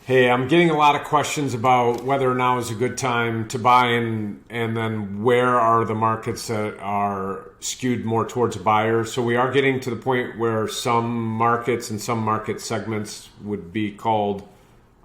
Hey, I'm getting a lot of questions about whether now is a good time to buy and then where are the markets that are skewed more towards a buyer. So we are getting to the point where some markets and some market segments would be called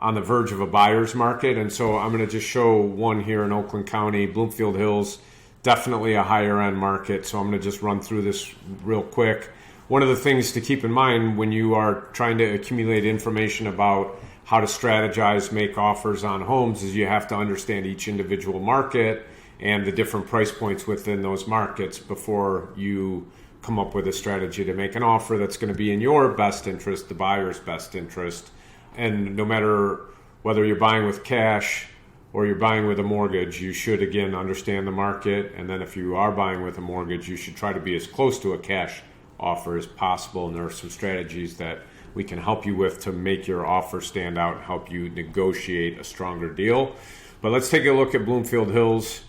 on the verge of a buyer's market. And so I'm going to just show one here in Oakland County, Bloomfield Hills, definitely a higher end market. So I'm going to just run through this real quick. One of the things to keep in mind when you are trying to accumulate information about how to strategize, make offers on homes is you have to understand each individual market and the different price points within those markets before you come up with a strategy to make an offer that's going to be in your best interest, the buyer's best interest. And no matter whether you're buying with cash or you're buying with a mortgage, you should, again, understand the market. And then if you are buying with a mortgage, you should try to be as close to a cash offer as possible. And there are some strategies that we can help you with to make your offer stand out and help you negotiate a stronger deal. But let's take a look at Bloomfield Hills.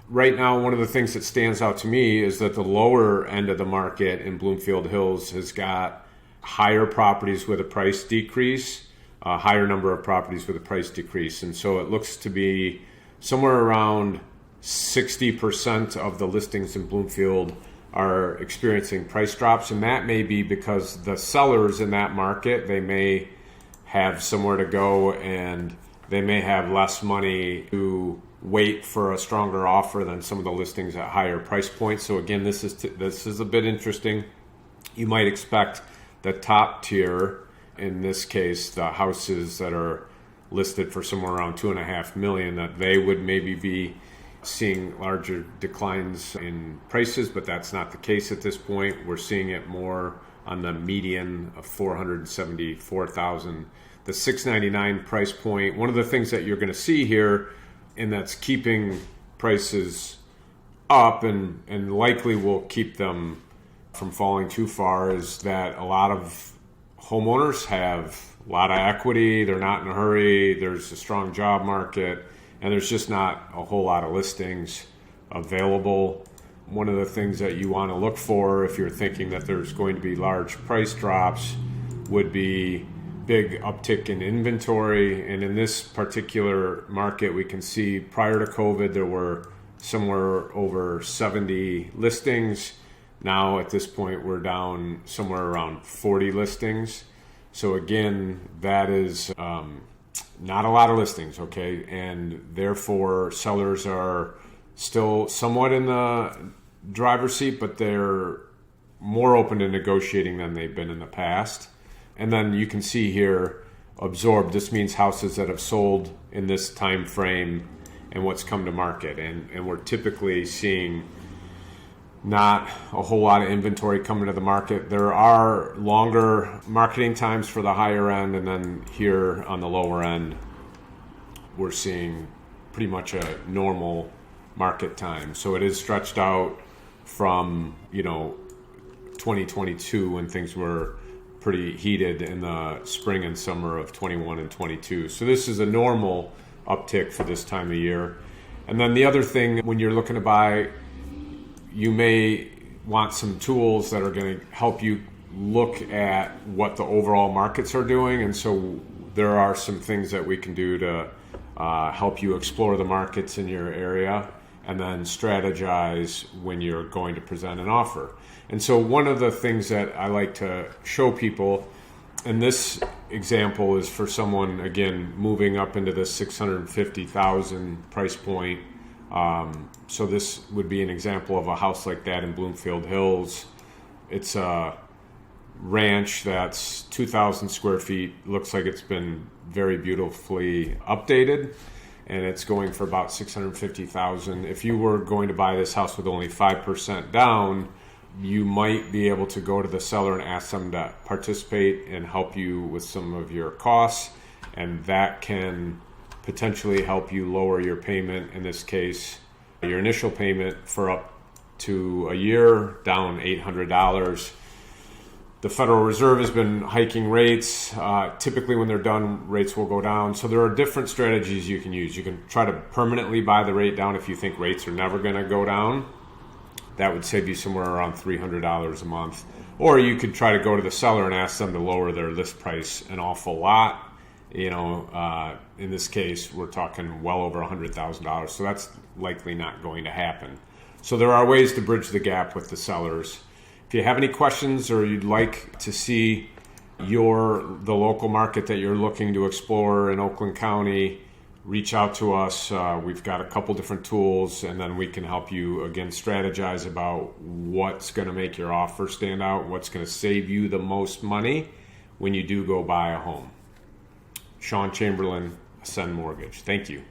Right now, one of the things that stands out to me is that the lower end of the market in Bloomfield Hills has got higher properties with a price decrease, a higher number of properties with a price decrease. And so it looks to be somewhere around 60% of the listings in Bloomfield are experiencing price drops, and that may be because the sellers in that market, they may have somewhere to go and they may have less money to wait for a stronger offer than some of the listings at higher price points. So again, this is a bit interesting. You might expect the top tier, in this case the houses that are listed for somewhere around $2.5 million, that they would maybe be seeing larger declines in prices, but that's not the case at this point. We're seeing it more on the median of $474,000. The $699 price point, one of the things that you're going to see here, and that's keeping prices up and likely will keep them from falling too far, is that a lot of homeowners have a lot of equity. They're not in a hurry. There's a strong job market, and there's just not a whole lot of listings available. One of the things that you want to look for if you're thinking that there's going to be large price drops would be big uptick in inventory. And in this particular market, we can see prior to COVID, there were somewhere over 70 listings. Now at this point, we're down somewhere around 40 listings. So again, that is not a lot of listings, okay? And therefore, sellers are still somewhat in the driver's seat, but they're more open to negotiating than they've been in the past. And then you can see here, absorbed. This means houses that have sold in this time frame and what's come to market. And we're typically seeing not a whole lot of inventory coming to the market. There are longer marketing times for the higher end, and then here on the lower end, we're seeing pretty much a normal market time. So it is stretched out from 2022 when things were pretty heated in the spring and summer of 21 and 22. So this is a normal uptick for this time of year. And then the other thing, when you're looking to buy, you may want some tools that are going to help you look at what the overall markets are doing. And so there are some things that we can do to help you explore the markets in your area and then strategize when you're going to present an offer. And so one of the things that I like to show people, and this example is for someone, again, moving up into the $650,000 price point. So this would be an example of a house like that in Bloomfield Hills. It's a ranch that's 2,000 square feet. Looks like it's been very beautifully updated, and it's going for about $650,000. If you were going to buy this house with only 5% down, you might be able to go to the seller and ask them to participate and help you with some of your costs, and that can potentially help you lower your payment. In this case, your initial payment for up to a year, down $800. The Federal Reserve has been hiking rates. Typically when they're done, rates will go down. So there are different strategies you can use. You can try to permanently buy the rate down if you think rates are never going to go down. That would save you somewhere around $300 a month. Or you could try to go to the seller and ask them to lower their list price an awful lot. In this case, we're talking well over $100,000. So that's likely not going to happen. So there are ways to bridge the gap with the sellers. If you have any questions or you'd like to see the local market that you're looking to explore in Oakland County, reach out to us. We've got a couple different tools, and then we can help you, again, strategize about what's going to make your offer stand out, what's going to save you the most money when you do go buy a home. Sean Chamberlain, Ascend Mortgage. Thank you.